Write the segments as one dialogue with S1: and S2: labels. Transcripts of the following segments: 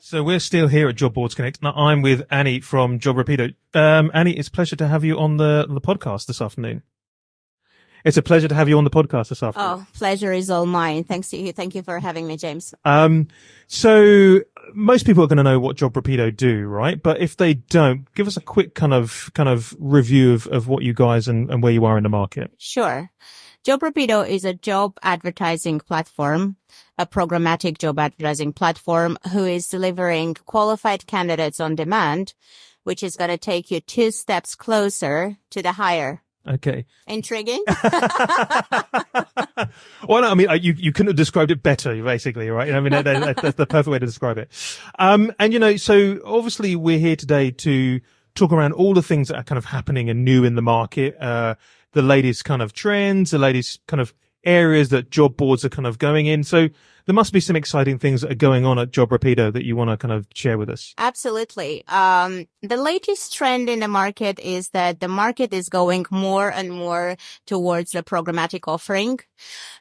S1: So we're still here at Job Boards Connect. Now I'm with Annie from Jobrapido. Annie, it's a pleasure to have you on the podcast this afternoon. It's a pleasure to have you on the podcast this afternoon.
S2: Oh, pleasure is all mine. Thanks to you. Thank you for having me, James.
S1: So most people are going to know what Jobrapido do, right? But if they don't, give us a quick kind of review of what you guys and where you are in the market.
S2: Sure. Jobrapido is a job advertising platform, a programmatic job advertising platform who is delivering qualified candidates on demand, which is going to take you 2 steps closer to the hire.
S1: Okay.
S2: Intriguing?
S1: Well, no, I mean, you couldn't have described it better, basically, right? I mean, that's the perfect way to describe it. And so obviously we're here today to talk around all the things that are kind of happening and new in the market, the latest kind of trends, the latest kind of areas that job boards are kind of going in. So there must be some exciting things that are going on at Jobrapido that you want to kind of share with us.
S2: Absolutely. The latest trend in the market is that the market is going more and more towards the programmatic offering.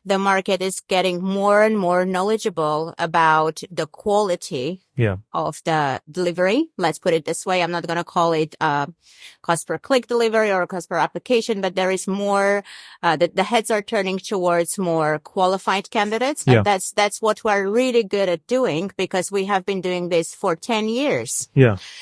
S2: The market is getting more and more knowledgeable about the quality of the delivery. Let's put it this way. I'm not going to call it cost per click delivery or cost per application, but there is more, the heads are turning towards more qualified candidates. And that's what we're really good at doing because we have been doing this for 10 years.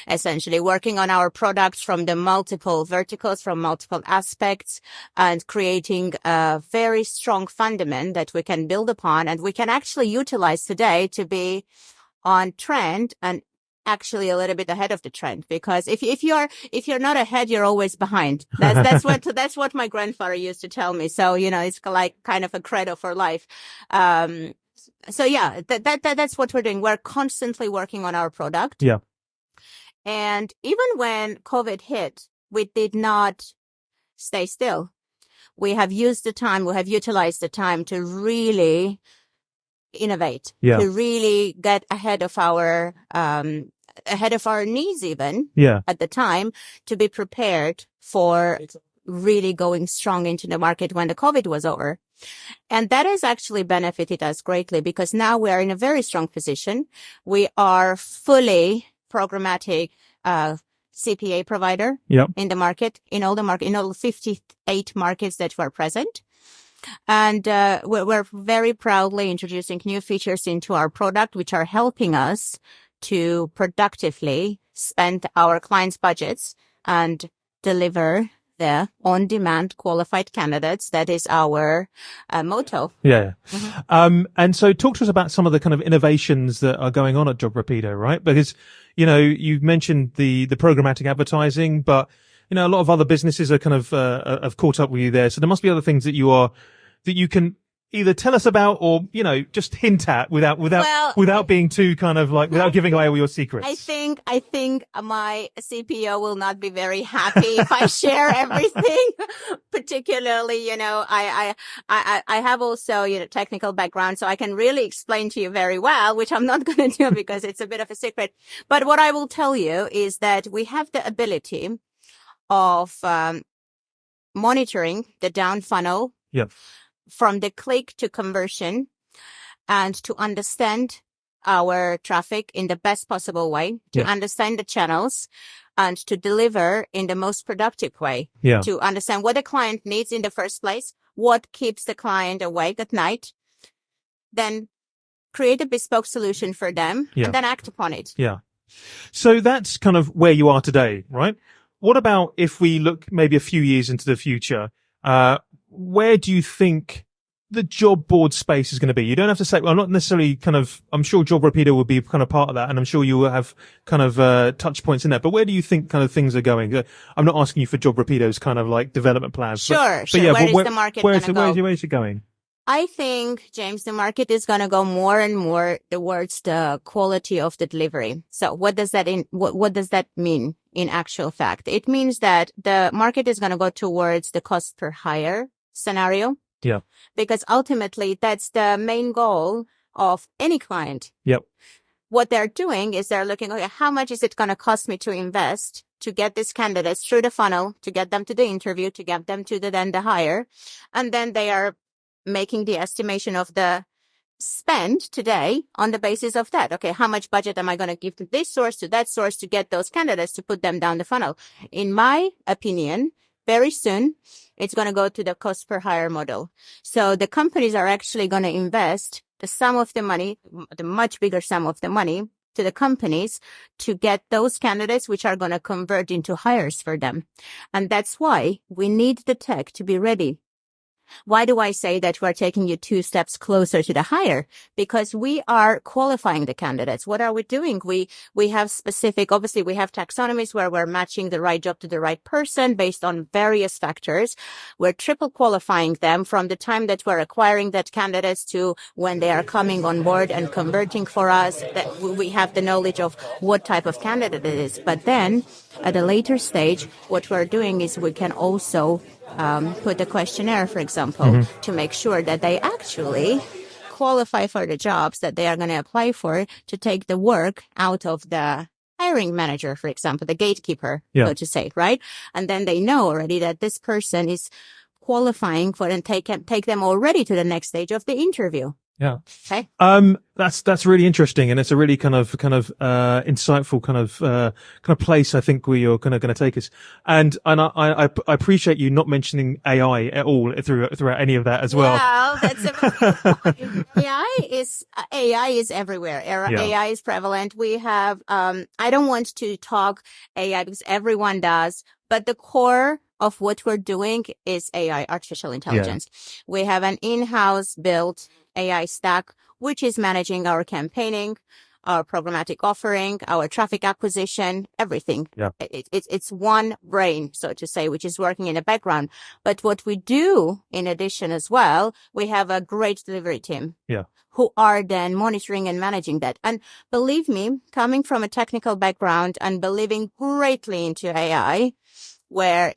S2: Essentially working on our products from the multiple verticals, from multiple aspects and creating a very strong fundament that we can build upon and we can actually utilize today to be on trend and actually a little bit ahead of the trend. Because if you're not ahead, you're always behind. That's what my grandfather used to tell me. So, it's like kind of a credo for life. So yeah, that's what we're doing. We're constantly working on our product. And even when COVID hit, we did not stay still. We have utilized the time to really innovate, to really get ahead of our needs even at the time to be prepared for really going strong into the market when the COVID was over. And that has actually benefited us greatly because now we are in a very strong position. We are fully programmatic, CPA provider in the market, in all 58 markets that we're present. And we're very proudly introducing new features into our product, which are helping us to productively spend our clients' budgets and deliver the on-demand qualified candidates. That is our motto.
S1: And so talk to us about some of the kind of innovations that are going on at Jobrapido, right? Because, you've mentioned the programmatic advertising, but, a lot of other businesses are kind of, have caught up with you there. So there must be other things that you can either tell us about or, just hint at without being too kind of like, without giving away all your secrets.
S2: I think my CPO will not be very happy if I share everything. Particularly, I have also, technical background, so I can really explain to you very well, which I'm not going to do because it's a bit of a secret. But what I will tell you is that we have the ability of, monitoring the down funnel. From the click to conversion and to understand our traffic in the best possible way, to understand the channels and to deliver in the most productive way, to understand what the client needs in the first place, what keeps the client awake at night, then create a bespoke solution for them and then act upon it.
S1: So that's kind of where you are today, right? What about if we look maybe a few years into the future? Where do you think the job board space is going to be? You don't have to say, well, not necessarily I'm sure Jobrapido will be kind of part of that. And I'm sure you will have kind of, touch points in there, but where do you think kind of things are going? I'm not asking you for Jobrapido's kind of like development plans.
S2: Sure. Yeah, where is the market going to go?
S1: Where is it going?
S2: I think, James, the market is going to go more and more towards the quality of the delivery. So what does that mean in actual fact? It means that the market is going to go towards the cost per hire scenario. Because ultimately that's the main goal of any client. What they're doing is they're looking, okay, how much is it going to cost me to invest to get these candidates through the funnel, to get them to the interview, to get them to the hire. And then they are making the estimation of the spend today on the basis of that. Okay, how much budget am I going to give to this source, to that source, to get those candidates, to put them down the funnel? In my opinion, very soon, it's going to go to the cost per hire model. So the companies are actually going to invest the sum of the money, the much bigger sum of the money, to the companies to get those candidates which are going to convert into hires for them. And that's why we need the tech to be ready. Why do I say that we're taking you 2 steps closer to the hire? Because we are qualifying the candidates. What are we doing? We have specific, obviously we have taxonomies where we're matching the right job to the right person based on various factors. We're triple qualifying them from the time that we're acquiring that candidates to when they are coming on board and converting for us, that we have the knowledge of what type of candidate it is. But then at a later stage, what we're doing is we can also put a questionnaire, for example, to make sure that they actually qualify for the jobs that they are going to apply for, to take the work out of the hiring manager, for example, the gatekeeper, so to say, right? And then they know already that this person is qualifying for and take them already to the next stage of the interview.
S1: Yeah.
S2: Okay.
S1: That's really interesting. And it's a really kind of insightful kind of place, I think, where you're kind of going to take us. And I appreciate you not mentioning AI at all throughout any of that as well.
S2: Well, AI is everywhere. AI is prevalent. We have, I don't want to talk AI because everyone does, but the core of what we're doing is AI, artificial intelligence. We have an in-house built AI stack, which is managing our campaigning, our programmatic offering, our traffic acquisition, everything.
S1: Yeah.
S2: It's one brain, so to say, which is working in the background. But what we do in addition as well, we have a great delivery team.
S1: Yeah.
S2: Who are then monitoring and managing that. And believe me, coming from a technical background and believing greatly into AI, where,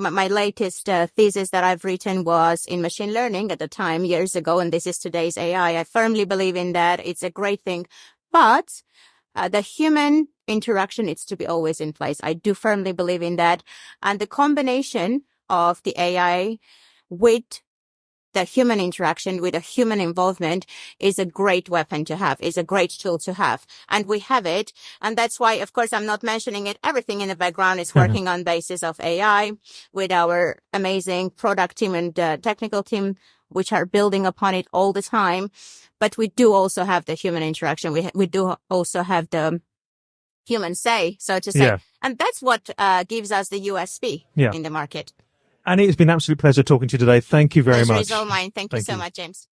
S2: my latest thesis that I've written was in machine learning at the time, years ago, and this is today's AI. I firmly believe in that. It's a great thing. But the human interaction needs to be always in place. I do firmly believe in that. And the combination of the AI with the human interaction, with a human involvement, is a great weapon to have, is a great tool to have. And we have it. And that's why, of course, I'm not mentioning it. Everything in the background is working on basis of AI with our amazing product team and technical team, which are building upon it all the time. But we do also have the human interaction. We do also have the human say, so to say.
S1: Yeah.
S2: And that's what gives us the USP in the market.
S1: And it's been an absolute pleasure talking to you today. Thank you very much.
S2: Pleasure is all mine. Thank you so much, James.